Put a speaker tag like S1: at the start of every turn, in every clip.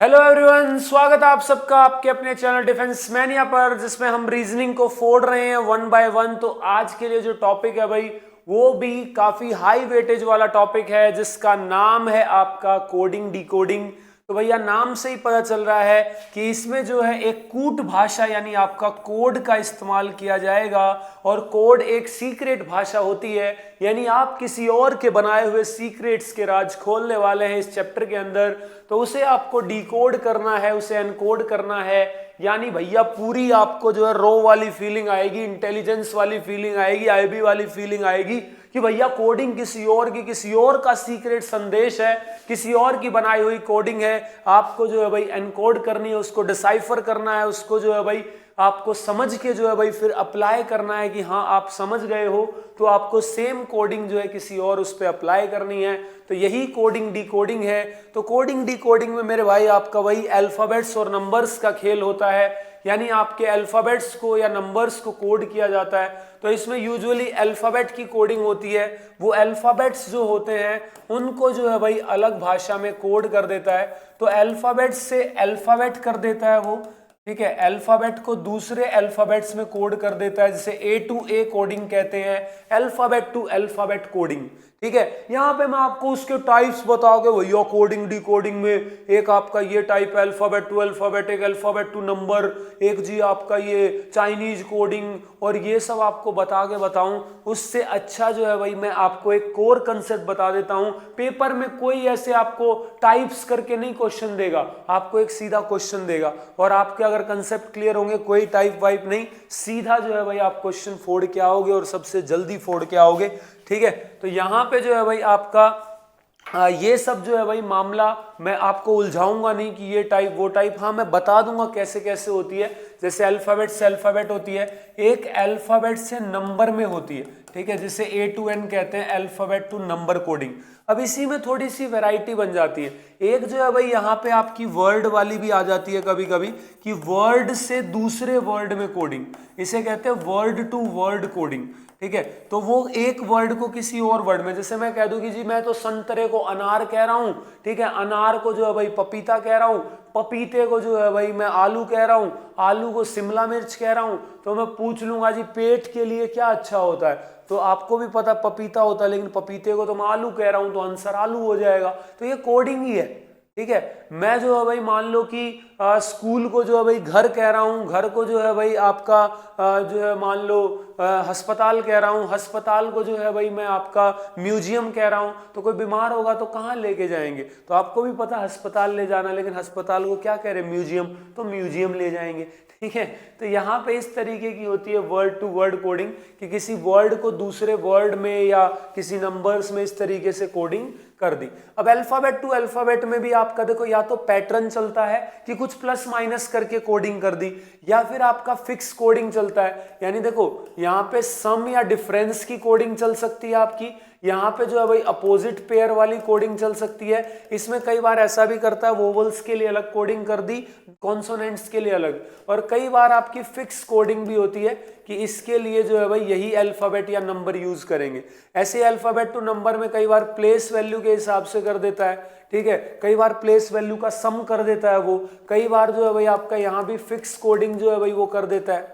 S1: Hello everyone, स्वागत है आप सबका आपके अपने चैनल डिफेंस मैनिया पर, जिसमें हम रीजनिंग को फोड़ रहे हैं वन बाय वन। तो आज के लिए जो टॉपिक है भाई, वो भी काफी हाई वेटेज वाला टॉपिक है, जिसका नाम है आपका कोडिंग डिकोडिंग। तो भैया नाम से ही पता चल रहा है कि इसमें जो है एक कूट भाषा यानी आपका कोड का इस्तेमाल किया जाएगा। और कोड एक सीक्रेट भाषा होती है, यानी आप किसी और के बनाए हुए सीक्रेट्स के राज खोलने वाले हैं इस चैप्टर के अंदर। तो उसे आपको डिकोड करना है, उसे एनकोड करना है। यानी भैया पूरी आपको जो है रो वाली फीलिंग आएगी, इंटेलिजेंस वाली फीलिंग आएगी, आईबी वाली फीलिंग आएगी कि भैया कोडिंग किसी और की, किसी और का सीक्रेट संदेश है, किसी और की बनाई हुई कोडिंग है। आपको जो है भाई एनकोड करनी है, उसको डिसाइफर करना है, उसको जो है भाई आपको समझ के जो है भाई फिर अप्लाई करना है कि हाँ आप समझ गए हो, तो आपको सेम कोडिंग जो है किसी और उस पर अप्लाई करनी है। तो यही कोडिंग डिकोडिंग है। तो कोडिंग डिकोडिंग में मेरे भाई आपका वही अल्फाबेट्स और नंबर्स का खेल होता है, यानी आपके अल्फाबेट्स को या नंबर्स को कोड किया जाता है। तो इसमें यूजुअली अल्फाबेट की कोडिंग होती है। वो अल्फाबेट्स जो होते हैं उनको जो है भाई अलग भाषा में कोड कर देता है। तो अल्फाबेट से अल्फाबेट कर देता है वो, ठीक है, अल्फाबेट को दूसरे अल्फाबेट्स में कोड कर देता है, जिसे ए टू ए कोडिंग कहते हैं, अल्फाबेट टू अल्फाबेट कोडिंग। ठीक है, यहां पे मैं आपको उसके टाइप्स बताओगे भैया कोडिंग डिकोडिंग में, एक आपका ये टाइप अल्फाबेट टू अल्फाबेट, एक अल्फाबेट टू नंबर, एक जी आपका ये चाइनीज कोडिंग, और ये सब आपको बता के बताऊं। उससे अच्छा जो है भाई मैं आपको एक कोर कंसेप्ट बता देता हूं। पेपर में कोई ऐसे आपको टाइप्स करके नहीं क्वेश्चन देगा, आपको एक सीधा क्वेश्चन देगा, और आपके अगर कंसेप्ट क्लियर होंगे कोई टाइप वाइप नहीं, सीधा जो है भाई आप क्वेश्चन फोड़ के आओगे और सबसे जल्दी फोड़ के आओगे। ठीक है, तो यहां पे जो है भाई आपका ये सब जो है भाई मामला मैं आपको उलझाऊंगा नहीं कि ये टाइप वो टाइप, हाँ मैं बता दूंगा कैसे कैसे होती है। जैसे अल्फाबेट से अल्फाबेट होती है, एक अल्फाबेट से नंबर में होती है, ठीक है, जिसे ए टू एन कहते हैं, अल्फाबेट टू नंबर कोडिंग। अब इसी में थोड़ी सी वैरायटी बन जाती है। एक जो है भाई यहाँ पे आपकी वर्ड वाली भी आ जाती है कभी कभी, कि वर्ड से दूसरे वर्ड में कोडिंग, इसे कहते हैं वर्ड टू वर्ड कोडिंग। ठीक है, तो वो एक वर्ड को किसी और वर्ड में, जैसे मैं कह दूं कि जी मैं तो संतरे को अनार कह रहा हूं, ठीक है, अनार को जो है भाई पपीता कह रहा हूं, पपीते को जो है भाई मैं आलू कह रहा हूं, आलू को शिमला मिर्च कह रहा हूं। तो मैं पूछ लूंगा जी पेट के लिए क्या अच्छा होता है, तो आपको भी पता पपीता होता है, लेकिन पपीते को तो मैं आलू कह रहा हूं, तो आंसर आलू हो जाएगा। तो ये कोडिंग ही है। ठीक है, मैं जो है भाई मान लो कि स्कूल को जो है भाई घर कह रहा हूँ, घर को जो है भाई आपका जो है मान लो अस्पताल कह रहा हूँ, अस्पताल को जो है भाई मैं आपका म्यूजियम कह रहा हूँ। तो कोई बीमार होगा तो कहाँ लेके जाएंगे, तो आपको भी पता अस्पताल ले जाना, लेकिन अस्पताल को क्या कह रहे हैं, म्यूजियम, तो म्यूजियम ले जाएंगे। ठीक है, तो यहाँ पे इस तरीके की होती है वर्ड टू वर्ड कोडिंग, कि किसी वर्ड को दूसरे वर्ड में या किसी नंबर्स में इस तरीके से कोडिंग कर दी। अब अल्फाबेट टू अल्फाबेट में भी आपका देखो या तो पैटर्न चलता है कि कुछ प्लस माइनस करके कोडिंग कर दी, या फिर आपका फिक्स कोडिंग चलता है। यानी देखो यहाँ पे सम या डिफरेंस की कोडिंग चल सकती है आपकी, यहाँ पे जो है भाई अपोजिट पेयर वाली कोडिंग चल सकती है। इसमें कई बार ऐसा भी करता है वोवल्स के लिए अलग कोडिंग कर दी, कॉन्सोनेंट्स के लिए अलग, और कई बार आपकी फिक्स कोडिंग भी होती है कि इसके लिए जो है भाई यही अल्फाबेट या नंबर यूज करेंगे। ऐसे अल्फाबेट टू नंबर में कई बार प्लेस वैल्यू के हिसाब से कर देता है, ठीक है, कई बार प्लेस वैल्यू का सम कर देता है वो, कई बार जो है भाई आपका यहाँ भी फिक्स कोडिंग जो है भाई वो कर देता है।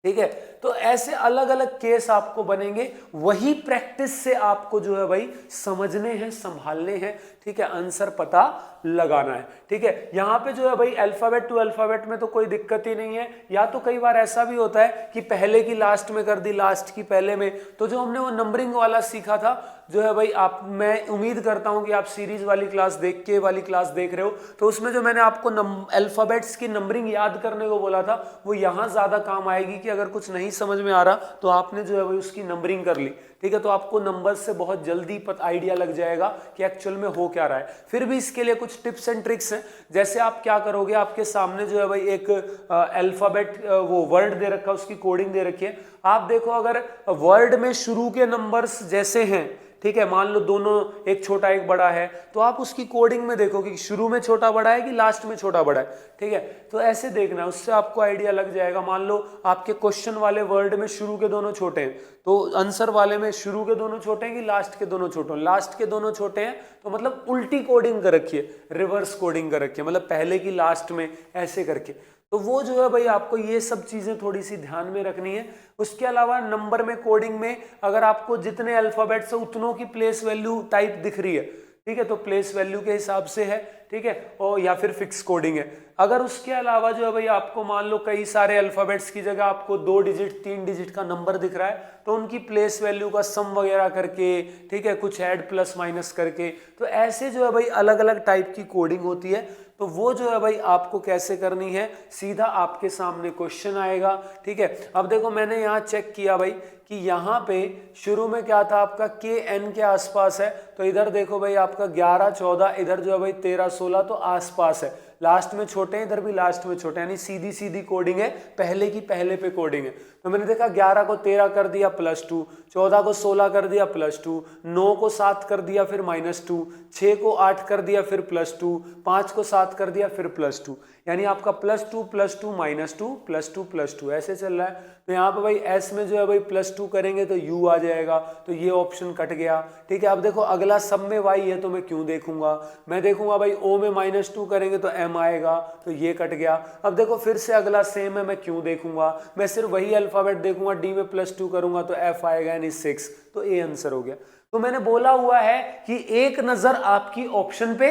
S1: ठीक है, तो ऐसे अलग अलग केस आपको बनेंगे, वही प्रैक्टिस से आपको जो है भाई समझने हैं, संभालने हैं। ठीक है, आंसर पता लगाना है। ठीक है, यहां पे जो है भाई अल्फाबेट टू अल्फाबेट में तो कोई दिक्कत ही नहीं है, या तो कई बार ऐसा भी होता है कि पहले की लास्ट में कर दी, लास्ट की पहले में। तो जो हमने वो नंबरिंग वाला सीखा था जो है भाई आप, मैं उम्मीद करता हूं कि आप सीरीज वाली क्लास देख के वाली क्लास देख रहे हो, तो उसमें जो मैंने आपको अल्फाबेट्स की नंबरिंग याद करने को बोला था, वो यहां ज्यादा काम आएगी कि अगर कुछ नहीं समझ में आ रहा तो आपने जो है भाई उसकी नंबरिंग कर ली। ठीक है, तो आपको नंबर्स से बहुत जल्दी आइडिया लग जाएगा कि एक्चुअल में हो क्या रहा है। फिर भी इसके लिए कुछ टिप्स एंड ट्रिक्स हैं। जैसे आप क्या करोगे, आपके सामने जो है भाई एक अल्फाबेट वो वर्ड दे रखा है, उसकी कोडिंग दे रखी है। आप देखो अगर वर्ड में शुरू के नंबर्स जैसे हैं, ठीक है, मान लो दोनों एक छोटा एक बड़ा है, तो आप उसकी कोडिंग में देखो कि शुरू में छोटा बड़ा है कि लास्ट में छोटा बड़ा है, ठीक है। तो ऐसे देखना, उससे आपको आइडिया लग जाएगा। मान लो आपके क्वेश्चन वाले वर्ड में शुरू के दोनों छोटे हैं, तो आंसर वाले में शुरू के दोनों छोटे हैं कि लास्ट के दोनों छोटे हैं। लास्ट के दोनों छोटे हैं तो मतलब उल्टी कोडिंग कर रखी है, रिवर्स कोडिंग कर रखी है, मतलब पहले की लास्ट में ऐसे करके। तो वो जो है भाई आपको ये सब चीजें थोड़ी सी ध्यान में रखनी है। उसके अलावा नंबर में, कोडिंग में, अगर आपको जितने अल्फाबेट्स है उतनों की प्लेस वैल्यू टाइप दिख रही है, ठीक है, तो प्लेस वैल्यू के हिसाब से है, ठीक है, और या फिर फिक्स कोडिंग है। अगर उसके अलावा जो है भाई आपको मान लो कई सारे अल्फाबेट्स की जगह आपको 2 डिजिट 3 डिजिट का नंबर दिख रहा है, तो उनकी प्लेस वैल्यू का सम वगैरह करके, ठीक है, कुछ ऐड प्लस माइनस करके, तो ऐसे जो है भाई अलग अलग टाइप की कोडिंग होती है। तो वो जो है भाई आपको कैसे करनी है, सीधा आपके सामने क्वेश्चन आएगा, ठीक है। अब देखो मैंने यहाँ चेक किया भाई कि यहाँ पे शुरू में क्या था आपका के एन के आसपास है, तो इधर देखो भाई आपका 11 14, इधर जो है भाई 13 16, तो आसपास है। लास्ट में छोटे हैं, इधर भी लास्ट में छोटे हैं, यानी सीधी सीधी कोडिंग है, पहले की पहले पे कोडिंग है। तो मैंने देखा 11 को 13 कर दिया +2, 14 को 16 कर दिया +2, 9 को 7 कर दिया फिर -2, 6 को 8 कर दिया फिर +2, 5 को 7 कर दिया फिर +2, यानी आपका +2 +2 -2 +2 +2 ऐसे चल रहा है। तो यहाँ पे भाई एस में जो है भाई +2 करेंगे तो यू आ जाएगा, तो ये ऑप्शन कट गया, ठीक है। अब देखो अगला सब में वाई है तो मैं क्यों देखूंगा, मैं देखूंगा भाई ओ में -2 करेंगे तो एम आएगा, तो ये कट गया। अब देखो फिर से अगला सेम है, मैं क्यों देखूंगा, मैं सिर्फ वही अल्फाबेट देखूंगा, डी में +2 करूंगा तो एफ आएगा यानी 6, तो ए आंसर हो गया। तो मैंने बोला हुआ है कि एक नजर आपकी ऑप्शन पे,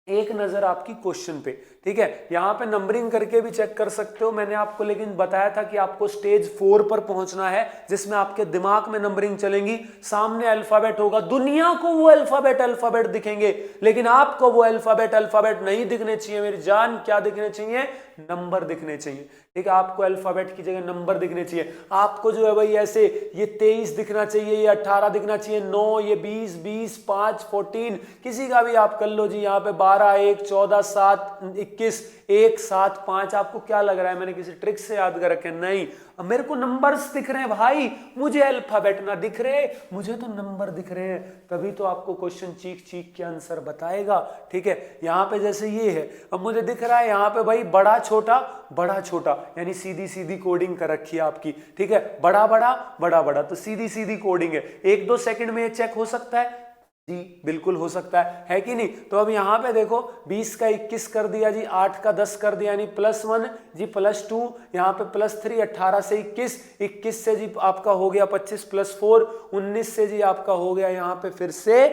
S1: एक नजर आपकी क्वेश्चन पे, ठीक है। यहां पे नंबरिंग करके भी चेक कर सकते हो, मैंने आपको लेकिन बताया था कि आपको स्टेज 4 पर पहुंचना है, जिसमें आपके दिमाग में नंबरिंग चलेंगी, सामने अल्फाबेट होगा, दुनिया को वो अल्फाबेट दिखेंगे, लेकिन आपको वो अल्फाबेट नहीं दिखने चाहिए मेरी जान। क्या दिखने चाहिए, नंबर दिखने चाहिए, ठीक है। आपको अल्फाबेट की जगह नंबर दिखने चाहिए। आपको जो है भाई ऐसे ये 23 दिखना चाहिए, ये 18 दिखना चाहिए, 9, ये 20 20 5 14, किसी का भी आप कर लो जी। यहाँ पे 12 1 14 7 21 1 7 5, आपको क्या लग रहा है मैंने किसी ट्रिक से याद कर रखे? नहीं, अब मेरे को नंबर्स दिख रहे हैं भाई, मुझे अल्फाबेट ना दिख रहे, मुझे तो नंबर दिख रहे हैं, तभी तो आपको क्वेश्चन चीख चीख के आंसर बताएगा, ठीक है। यहाँ पे जैसे ये है, अब मुझे दिख रहा है यहाँ पे भाई बड़ा छोटा, यानी सीधी सीधी कोडिंग कर रखी है आपकी, ठीक है। बड़ा बड़ा, तो सीधी सीधी कोडिंग है। 1-2 सेकंड में ये चेक हो सकता है जी, बिल्कुल हो सकता है कि नहीं। तो अब यहाँ पे देखो 20 का 21 कर दिया जी, 8 का 10 कर दिया, यानी +1 जी, +2, यहाँ पे +3, 18 से 21, 21 से जी आपका हो गया 25 +4, 19 से जी आपका हो गया यहाँ पे फिर से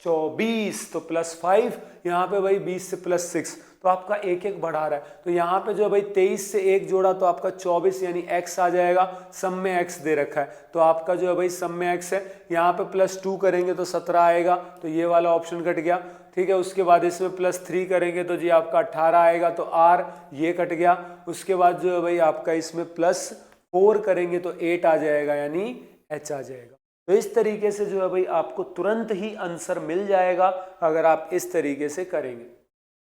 S1: 24, तो +5, यहाँ पे भाई 20 से +6, तो आपका एक एक बढ़ा रहा है। तो यहाँ पे जो भाई 23 से 1 जोड़ा तो आपका 24, यानी x आ जाएगा, सम में x दे रखा है, तो आपका जो है भाई सम में x है। यहाँ पे +2 करेंगे तो 17 आएगा, तो ये वाला ऑप्शन कट गया, ठीक है। उसके बाद इसमें +3 करेंगे तो जी आपका 18 आएगा, तो r ये कट गया। उसके बाद जो है भाई आपका इसमें +4 करेंगे तो 8 आ जाएगा, यानी h आ जाएगा। तो इस तरीके से जो है भाई आपको तुरंत ही आंसर मिल जाएगा अगर आप इस तरीके से करेंगे,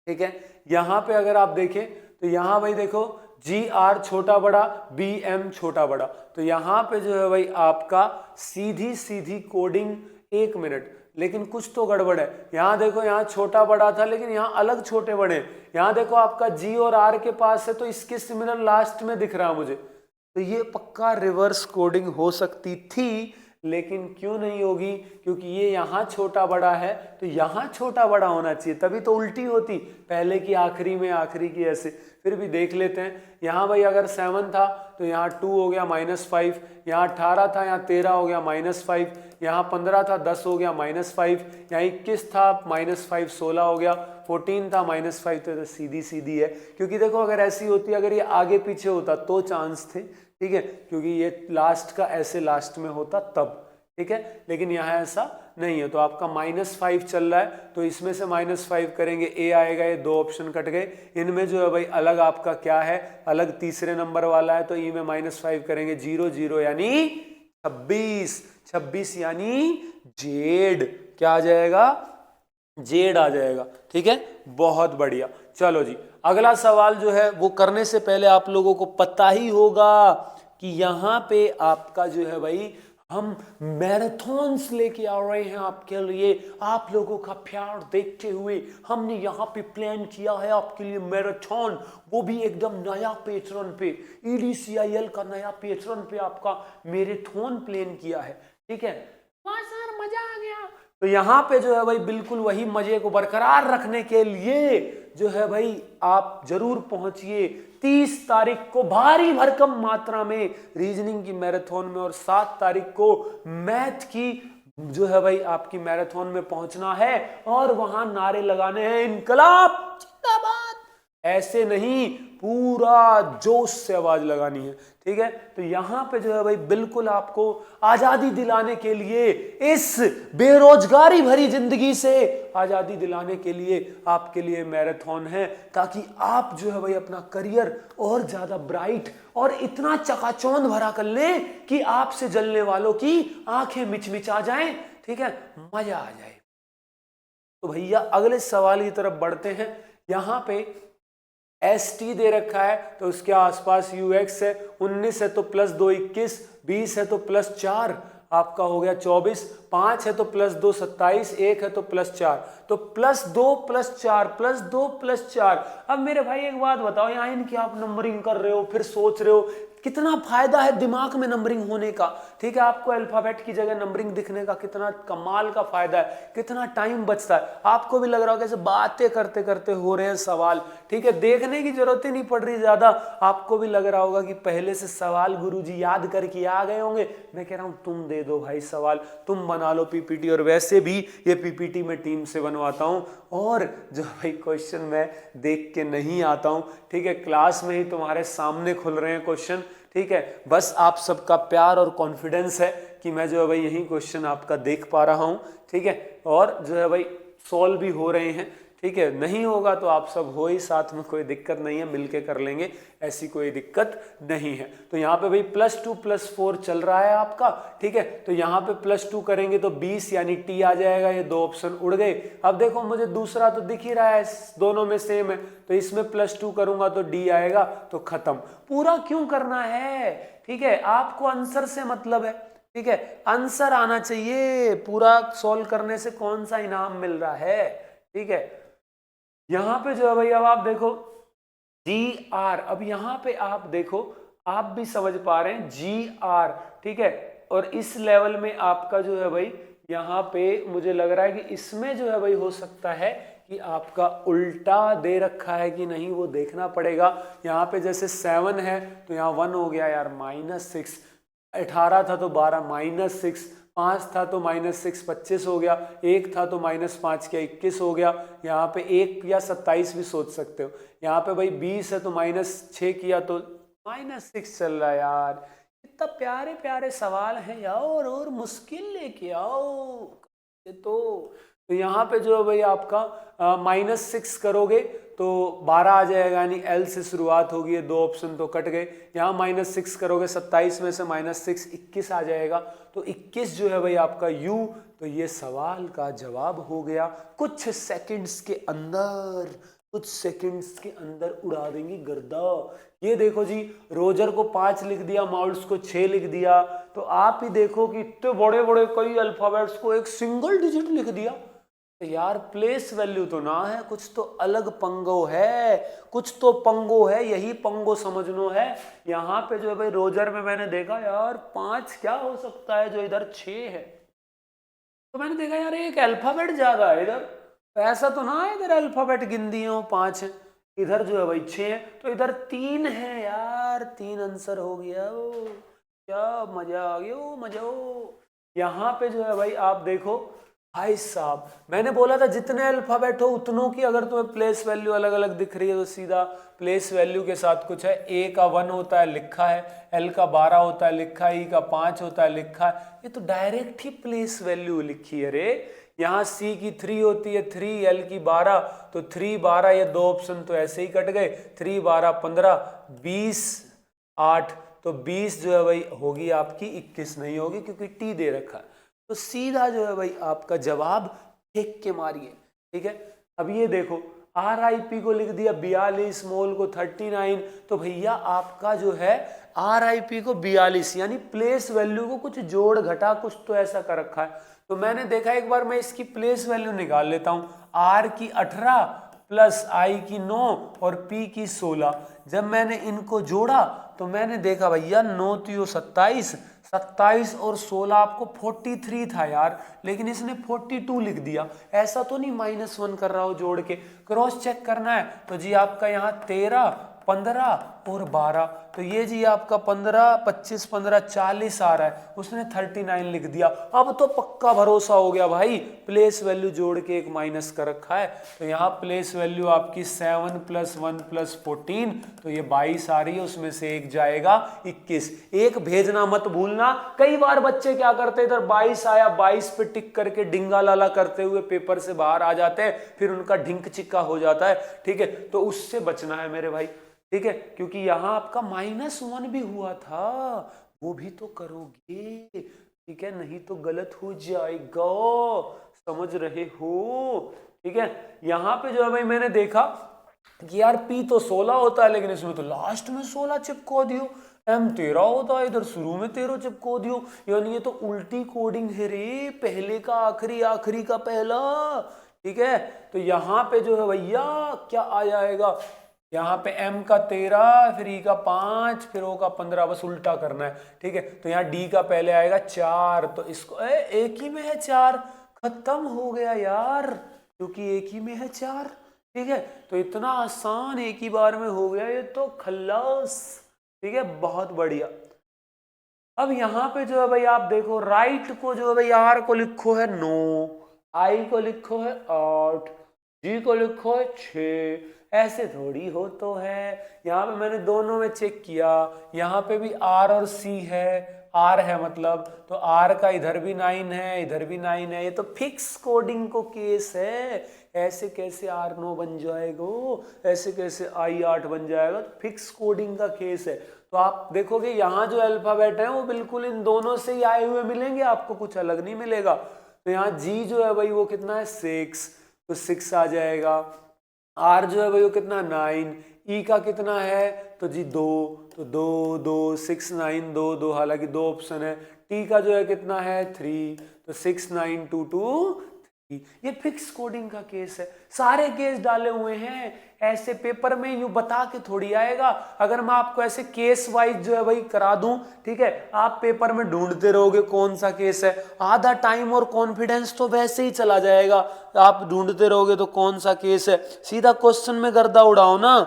S1: ठीक है। यहां पे अगर आप देखें तो यहां भाई देखो GR छोटा बड़ा, BM छोटा बड़ा, तो यहां पे जो है भाई आपका सीधी सीधी कोडिंग 1 मिनट, लेकिन कुछ तो गड़बड़ है। यहां देखो, यहां छोटा बड़ा था लेकिन यहां अलग छोटे बड़े। यहां देखो आपका G और R के पास है तो इसके सिमिलर लास्ट में दिख रहा मुझे, तो ये पक्का रिवर्स कोडिंग हो सकती थी, लेकिन क्यों नहीं होगी, क्योंकि ये यहाँ छोटा बड़ा है तो यहाँ छोटा बड़ा होना चाहिए, तभी तो उल्टी होती, पहले की आखिरी में, आखिरी की ऐसे। फिर भी देख लेते हैं, यहाँ भाई अगर 7 था तो यहाँ 2 हो गया -5, यहाँ 18 था यहाँ 13 हो गया -5, यहाँ 15 था 10 हो गया -5, यहाँ 21 था -5 16 हो गया, 14 था -5, तो सीधी सीधी है। क्योंकि देखो अगर ऐसी होती, अगर ये आगे पीछे होता तो चांस थे, ठीक है, क्योंकि ये लास्ट का ऐसे लास्ट में होता तब, ठीक है, लेकिन यहाँ ऐसा नहीं है। तो आपका -5 चल रहा है, तो इसमें से -5 करेंगे, ए आएगा, ये 2 ऑप्शन कट गए। इनमें जो है भाई अलग आपका क्या है, अलग तीसरे नंबर वाला है, तो ई में -5 करेंगे, 0 0 यानी 26 यानी जेड, क्या आ जाएगा, जेड आ जाएगा, ठीक है। बहुत बढ़िया, चलो जी अगला सवाल जो है वो करने से पहले आप लोगों को पता ही होगा कि यहाँ पे आपका जो है भाई हम मैराथन्स लेके आ रहे हैं आपके लिए। आप लोगों का प्यार देखते हुए हमने यहाँ पे प्लान किया है आपके लिए मैराथन, वो भी एकदम नया पैटर्न पे, EDCIL का नया पैटर्न पे आपका मैराथन प्लान किया है। ठीक है, वाह सर मजा आ गया। तो यहाँ पे जो है भाई बिल्कुल वही मजे को बरकरार रखने के लिए जो है भाई आप जरूर पहुंचिए 30 तारीख को भारी भरकम मात्रा में रीजनिंग की मैराथन में, और 7 तारीख को मैथ की जो है भाई आपकी मैराथन में पहुंचना है और वहां नारे लगाने हैं इनकलाब जिंदाबाद। ऐसे नहीं, पूरा जोश से आवाज लगानी है। ठीक है, तो यहां पे जो है भाई बिल्कुल आपको आजादी दिलाने के लिए, इस बेरोजगारी भरी जिंदगी से आजादी दिलाने के लिए आपके लिए मैराथन है, ताकि आप जो है भाई अपना करियर और ज्यादा ब्राइट और इतना चकाचौंध भरा कर लें कि आपसे जलने वालों की आंखें मिचमिचा जाएं। ठीक है, मजा आ जाए। तो भैया अगले सवाल की तरफ बढ़ते हैं। यहां पे ST दे रखा है तो उसके आसपास UX है, 19 है तो +2 21, 20 है तो +4 आपका हो गया 24, 5 है तो +2 27, 1 है तो +4, तो +2 +4 +2 +4। अब मेरे भाई एक बात बताओ, यहाँ इनकी आप नंबरिंग कर रहे हो, फिर सोच रहे हो कितना फायदा है दिमाग में नंबरिंग होने का। ठीक है, आपको अल्फाबेट की जगह नंबरिंग दिखने का कितना कमाल का फायदा है, कितना टाइम बचता है। आपको भी लग रहा होगा कैसे बातें करते करते हो रहे हैं सवाल। ठीक है, देखने की जरूरत ही नहीं पड़ रही ज्यादा। आपको भी लग रहा होगा कि पहले से सवाल गुरुजी याद करके आ गए होंगे। मैं कह रहा हूं तुम दे दो भाई सवाल, तुम बना लो PPT, और वैसे भी ये PPT मैं टीम से बनवाता हूं, और जो भाई क्वेश्चन मैं देख के नहीं आता हूं। ठीक है, क्लास में ही तुम्हारे सामने खुल रहे हैं क्वेश्चन। ठीक है, बस आप सबका प्यार और कॉन्फिडेंस है कि मैं जो है भाई यही क्वेश्चन आपका देख पा रहा हूं। ठीक है, और जो है भाई सॉल्व भी हो रहे हैं। ठीक है, नहीं होगा तो आप सब हो ही साथ में, कोई दिक्कत नहीं है, मिलके कर लेंगे, ऐसी कोई दिक्कत नहीं है। तो यहाँ पे भाई +2 +4 चल रहा है आपका। ठीक है, तो यहाँ पे +2 करेंगे तो 20 यानी T आ जाएगा। ये 2 ऑप्शन उड़ गए। अब देखो मुझे दूसरा तो दिख ही रहा है, दोनों में सेम है, तो इसमें +2 करूंगा तो D आएगा, तो खत्म। पूरा क्यों करना है? ठीक है, आपको आंसर से मतलब है। ठीक है, आंसर आना चाहिए, पूरा सॉल्व करने से कौन सा इनाम मिल रहा है। ठीक है, यहां पे जो है भाई अब आप देखो GR, अब यहां पे आप देखो, आप भी समझ पा रहे हैं GR। ठीक है, और इस लेवल में आपका जो है भाई यहाँ पे मुझे लग रहा है कि इसमें जो है भाई हो सकता है कि आपका उल्टा दे रखा है कि नहीं, वो देखना पड़ेगा। यहाँ पे जैसे 7 है तो यहाँ 1 हो गया यार, -6, 18 था तो 12 -6, 5 था तो -6 25 हो गया, 1 था तो -5 क्या 21 हो गया। यहाँ पे 1 या 27 भी सोच सकते हो। यहाँ पे भाई 20 है तो -6 किया तो -6 चल रहा है यार। इतना प्यारे प्यारे सवाल हैं यार, और मुश्किल लेके आओ तो यहाँ पे जो है भाई आपका -6 करोगे तो 12 आ जाएगा, यानी L से शुरुआत होगी। 2 ऑप्शन तो कट गए। यहाँ -6 करोगे, 27 में से -6 21 आ जाएगा, तो 21 जो है भाई आपका U। तो ये सवाल का जवाब हो गया। कुछ सेकंड्स के अंदर, कुछ सेकंड्स के अंदर उड़ा देंगी गर्दा। ये देखो जी, रोजर को 5 लिख दिया, माउल्स को 6 लिख दिया, तो आप ही देखो कि इतने बड़े बड़े कई अल्फाबेट्स को एक सिंगल डिजिट लिख दिया। यार प्लेस वैल्यू तो ना है, कुछ तो अलग पंगो है, कुछ तो पंगो है, यही पंगो समझनो है। यहाँ पे जो है भाई रोजर में मैंने देखा यार 5 क्या हो सकता है जो इधर 6 है, तो मैंने देखा यार एक अल्फाबेट ज्यादा है इधर, तो ऐसा तो ना है इधर अल्फाबेट गिन दिए हो 5 है, इधर जो है भाई 6 है, तो इधर 3 है यार, 3 आंसर हो गया। ओ क्या मजा आ गया, ओ मजा। यहाँ पे जो है भाई आप देखो भाई साहब, मैंने बोला था जितने अल्फाबेट हो उतनों की अगर तुम्हें प्लेस वैल्यू अलग अलग दिख रही है तो सीधा प्लेस वैल्यू के साथ कुछ है। A का 1 होता है लिखा है, L का 12 होता है लिखा है, E का 5 होता है लिखा है। ये तो डायरेक्ट ही प्लेस वैल्यू लिखी है रे। यहाँ C की 3 होती है 3, L की 12, तो 3 12, ये 2 ऑप्शन तो ऐसे ही कट गए। 3 12 15, 20 8, तो 20 जो है भाई होगी आपकी, 21 नहीं होगी क्योंकि T दे रखा है। तो सीधा जो है भाई आपका जवाब फेंक के मारिए। ठीक है, अब ये देखो RIP को लिख दिया 42, मोल को 39, तो भैया आपका जो है RIP को 42, यानी प्लेस वैल्यू को कुछ जोड़ घटा कुछ तो ऐसा कर रखा है। तो मैंने देखा एक बार मैं इसकी प्लेस वैल्यू निकाल लेता हूं, R की 18 प्लस I की 9 और P की 16। जब मैंने इनको जोड़ा तो मैंने देखा भैया 9 तियो 27, 27 और 16 आपको 43 था यार, लेकिन इसने 42 लिख दिया। ऐसा तो नहीं -1 कर रहा हो जोड़ के, क्रॉस चेक करना है। तो जी आपका यहाँ 13, 15 और 12, तो ये जी आपका 15, 25, 15, 40 आ रहा है, उसने 39 लिख दिया। अब तो पक्का भरोसा हो गया भाई, प्लेस वैल्यू जोड़ के एक माइनस कर रखा है। तो यहाँ प्लेस वैल्यू आपकी 7 + 1 + 14, तो ये 22 आ रही है, उसमें से एक जाएगा 21। एक भेजना मत भूलना, कई बार बच्चे क्या करते हैं, इधर 22 आया 22 पे टिक करके डिंगा लाला करते हुए पेपर से बाहर आ जाते हैं, फिर उनका ढिंक चिक्का हो जाता है। ठीक है, तो उससे बचना है मेरे भाई। ठीक है, क्योंकि यहां आपका -1 भी हुआ था, वो भी तो करोगे। ठीक है, नहीं तो गलत हो जाएगा, समझ रहे हो। ठीक है, यहां पे जो है भाई मैंने देखा कि यार P तो 16 होता है, लेकिन इसमें तो लास्ट में 16 चिपको दियो। M 13 होता है, इधर शुरू में 13 चिपको दियो, यानी ये तो उल्टी कोडिंग है रे, पहले का आखिरी, आखिरी का पहला। ठीक है, तो यहां पे जो है भैया क्या आ जाएगा, यहाँ पे M का 13, फिर E का 5, फिर O का 15, बस उल्टा करना है। ठीक है, तो यहाँ D का पहले आएगा 4, तो इसको एक ही में है 4, खत्म हो गया यार, क्योंकि एक ही में है 4। ठीक है, तो इतना आसान एक ही बार में हो गया, ये तो खल्लास। ठीक है, बहुत बढ़िया। अब यहाँ पे जो है भाई आप देखो, राइट को जो है भाई R को लिखो है 9, I को लिखो है 8, G को लिखो है 6, ऐसे थोड़ी हो तो है। यहाँ पे मैंने दोनों में चेक किया, यहाँ पे भी R और C है, R है मतलब, तो R का इधर भी 9 है, इधर भी 9 है, ये तो फिक्स कोडिंग को केस है। ऐसे कैसे R 9 बन जाएगा, ऐसे कैसे I 8 बन जाएगा, तो फिक्स कोडिंग का केस है। तो आप देखोगे यहाँ जो अल्फाबेट है वो बिल्कुल इन दोनों से ही आए हुए मिलेंगे, आपको कुछ अलग नहीं मिलेगा। तो यहाँ G जो है भाई वो कितना है 6, तो 6 आ जाएगा। R जो है भाई वो कितना 9, E का कितना है तो जी 2, तो 2 2 6 9 2 2, हालांकि 2 ऑप्शन है। T का जो है कितना है 3, तो 6 9 2 2 3। ये फिक्स कोडिंग का केस है, सारे केस डाले हुए हैं। ऐसे पेपर में यूं बता के थोड़ी आएगा, अगर मैं आपको ऐसे केस वाइज जो है भाई करा दूं, ठीक है, आप पेपर में ढूंढते रहोगे कौन सा केस है, आधा टाइम और कॉन्फिडेंस तो वैसे ही चला जाएगा। आप ढूंढते रहोगे तो कौन सा केस है, सीधा क्वेश्चन में गर्दा उड़ाओ ना।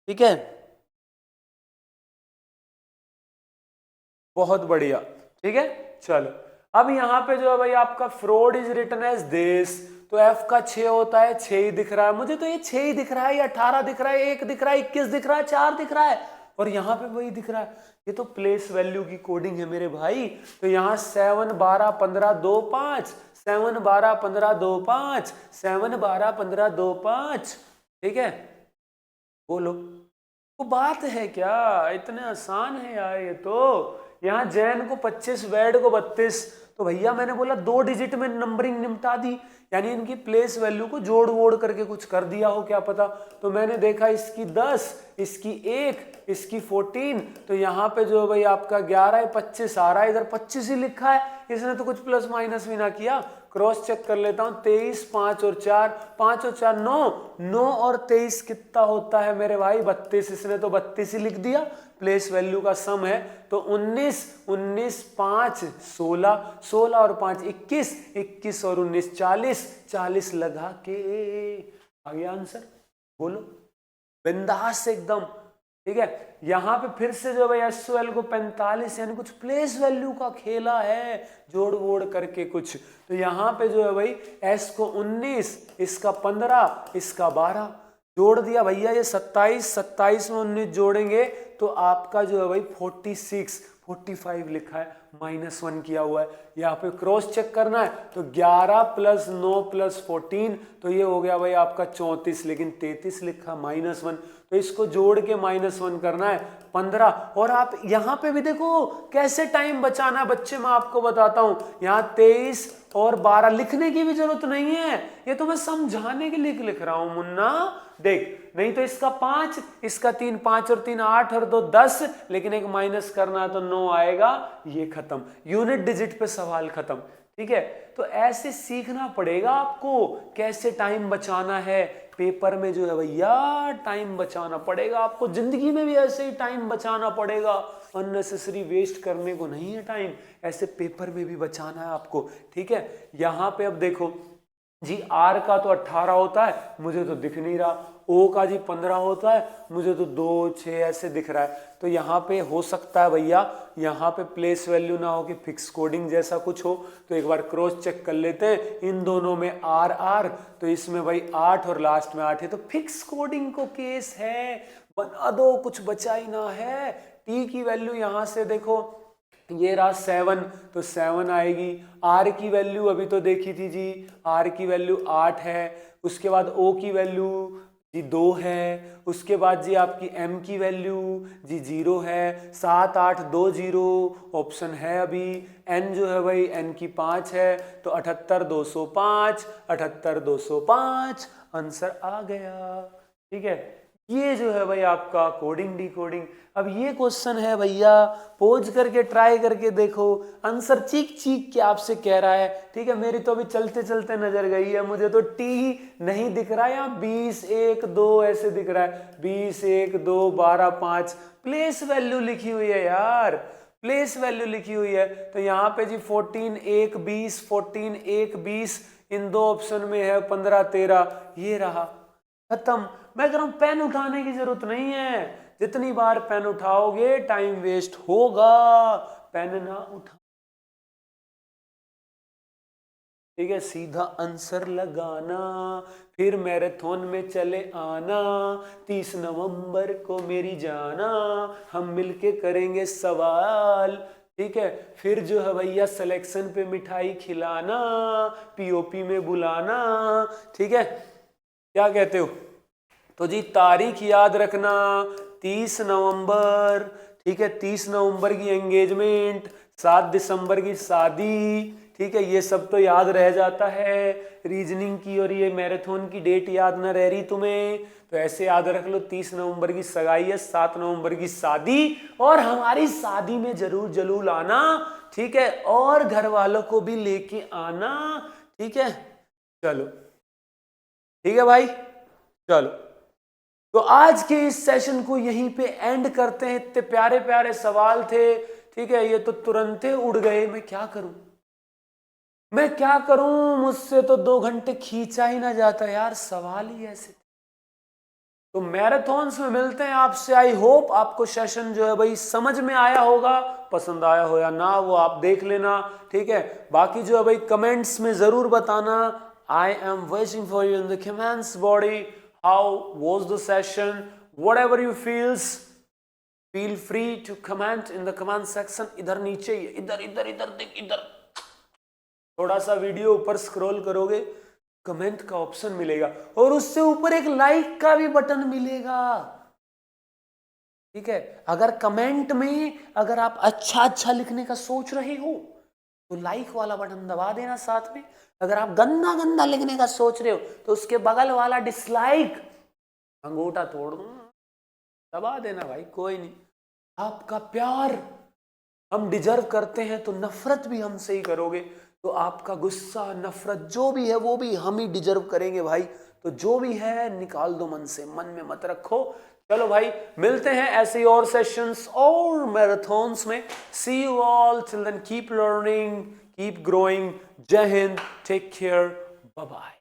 S1: ठीक है, बहुत बढ़िया। ठीक है, चलो अब यहाँ पे जो है भाई आपका fraud is written as this, तो F का 6 होता है, 6 ही दिख रहा है मुझे, तो ये 6 ही दिख रहा है, ये 18 दिख रहा है, 1 दिख रहा है, 21 दिख रहा है, 4 दिख रहा है, और यहाँ पे वही दिख रहा है। ये तो प्लेस वैल्यू की कोडिंग है मेरे भाई। तो यहाँ 7 12 15 2 5, 7 12 15 2 5, 7 12 15 2 5। ठीक है, बोलो वो बात है क्या, इतने आसान है यार ये तो। यहाँ जैन को 25, वैड को 32, तो भैया मैंने बोला 2 डिजिट में नंबरिंग निपटा दी, यानी इनकी प्लेस वैल्यू को जोड़ वोड़ करके कुछ कर दिया हो, क्या पता। तो मैंने देखा इसकी 10, इसकी 1, इसकी 14, तो यहाँ पे जो भाई आपका 11 25 आ रहा है, इधर 25 ही लिखा है, इसने तो कुछ प्लस माइनस भी ना किया। क्रॉस चेक कर लेता हूँ, 23 5 और 4, 5 और 4 9, 9 और 23 कितना होता है मेरे भाई 32, इसने तो 32 ही लिख दिया, प्लेस वैल्यू का सम है। तो 19 19 5 16, 16 और 5 21, 21 और 19 40, 40 लगा के आ गया आंसर। बोलो बिंदास एकदम। ठीक है, यहाँ पे फिर से जो भाई SOL को 45, यानी कुछ प्लेस वैल्यू का खेला है, जोड़ वोड़ करके कुछ। तो यहाँ पे जो है भाई S को 19, इसका 15, इसका 12 जोड़ दिया भैया, ये 27, 27 में 19 जोड़ेंगे तो आपका जो है भाई 46 45 लिखा है, -1 किया हुआ है। यहाँ पे क्रॉस चेक करना है तो 11 + 9 + 14 तो ये हो गया भाई आपका 34, लेकिन 33 लिखा -1, तो इसको जोड़ के -1 करना है 15। और आप यहाँ पे भी देखो कैसे टाइम बचाना है बच्चे, मैं आपको बताता हूँ। यहाँ 23 और 12 लिखने की भी जरूरत नहीं है, ये तो मैं समझाने के लिए लिख रहा हूं मुन्ना। देख, नहीं तो इसका 5, इसका 3, 5 और 3 8 और 2 10, लेकिन एक माइनस करना है तो 9 आएगा, ये खत्म, यूनिट डिजिट पे सवाल खत्म। ठीक है, तो ऐसे सीखना पड़ेगा आपको कैसे टाइम बचाना है पेपर में, जो है भैया टाइम बचाना पड़ेगा आपको। जिंदगी में भी ऐसे ही टाइम बचाना पड़ेगा, अननेसेसरी वेस्ट करने को नहीं है टाइम, ऐसे पेपर में भी बचाना है आपको। ठीक है, यहां पे अब देखो जी, R का तो 18 होता है, मुझे तो दिख नहीं रहा। O का जी 15 होता है, मुझे तो 2 6 ऐसे दिख रहा है। तो यहाँ पे हो सकता है भैया यहाँ पे प्लेस वैल्यू ना हो कि फिक्स कोडिंग जैसा कुछ हो, तो एक बार क्रॉस चेक कर लेते हैं। इन दोनों में R, तो इसमें भाई 8 और लास्ट में 8 है, तो फिक्स कोडिंग को केस है, बना दो, कुछ बचा ही ना है। T की वैल्यू यहाँ से देखो, ये रहा 7, तो 7 आएगी। R की वैल्यू अभी तो देखी थी जी, R की वैल्यू 8 है। उसके बाद O की वैल्यू जी 2 है। उसके बाद जी आपकी M की वैल्यू जी 0 है। 7 8 2 0 ऑप्शन है अभी। N जो है भाई N की 5 है, तो 78 205, 78 205 आंसर आ गया। ठीक है, ये जो है भाई आपका कोडिंग डी कोडिंग। अब ये क्वेश्चन है भैया, पोज करके ट्राई करके देखो, आंसर चीख चीख के आपसे कह रहा है। ठीक है, मेरी तो अभी चलते चलते नजर गई है, मुझे तो टी नहीं दिख रहा है, यहाँ 20 1 2 ऐसे दिख रहा है, 20 1 2 12 5, प्लेस वैल्यू लिखी हुई है यार, प्लेस वैल्यू लिखी हुई है। तो यहाँ पे जी 14 1 20, 14 1 20, इन दो ऑप्शन में है 15 13, ये रहा, खत्म। मैं कह रहा हूं पेन उठाने की जरूरत नहीं है, जितनी बार पेन उठाओगे टाइम वेस्ट होगा, पेन ना उठा। ठीक है, सीधा आंसर लगाना, फिर मैराथन में चले आना, 30 नवंबर को मेरी जाना, हम मिलके करेंगे सवाल। ठीक है, फिर जो है भैया सिलेक्शन पे मिठाई खिलाना, पीओपी में बुलाना। ठीक है, क्या कहते हो? तो जी तारीख याद रखना, 30 नवंबर। ठीक है, 30 नवंबर की एंगेजमेंट, 7 दिसंबर की शादी। ठीक है, ये सब तो याद रह जाता है रीजनिंग की, और ये मैराथन की डेट याद ना रह रही तुम्हें, तो ऐसे याद रख लो, 30 नवंबर की सगाई है, 7 नवंबर की शादी, और हमारी शादी में जरूर जरूर आना। ठीक है, और घर वालों को भी लेके आना। ठीक है, चलो ठीक है भाई, चलो तो आज के इस सेशन को यहीं पे एंड करते हैं। इतने प्यारे प्यारे सवाल थे। ठीक है, ये तो तुरंत ही उड़ गए, मैं क्या करूं, मैं क्या करूं, मुझसे तो 2 घंटे खींचा ही ना जाता यार, सवाल ही ऐसे। तो मैराथन्स में मिलते हैं आपसे। आई होप आपको सेशन जो है भाई समझ में आया होगा, पसंद आया हो या ना वो आप देख लेना। ठीक है, बाकी जो है भाई कमेंट्स में जरूर बताना। I am waiting for you in the comments body. How was the session? Whatever you feel free to comment in the comment section. इधर नीचे, इधर इधर इधर देख, इधर थोड़ा सा वीडियो ऊपर स्क्रॉल करोगे, कमेंट का ऑप्शन मिलेगा, और उससे ऊपर एक लाइक का भी बटन मिलेगा। ठीक है, अगर कमेंट में अगर आप अच्छा लिखने का सोच रहे हो तो लाइक वाला बटन दबा देना साथ में। अगर आप गंदा गंदा लिखने का सोच रहे हो तो उसके बगल वाला डिसलाइक, अंगूठा तोड़ दूं, दबा देना भाई, कोई नहीं। आपका प्यार हम डिजर्व करते हैं, तो नफरत भी हमसे ही करोगे, तो आपका गुस्सा नफरत जो भी है वो भी हम ही डिजर्व करेंगे भाई। तो जो भी है निकाल दो मन से, मन में मत रखो। चलो भाई, मिलते हैं ऐसे और सेशंस और मैराथन्स में। See you all, till then keep learning, keep growing. Jai Hind, take care, bye bye.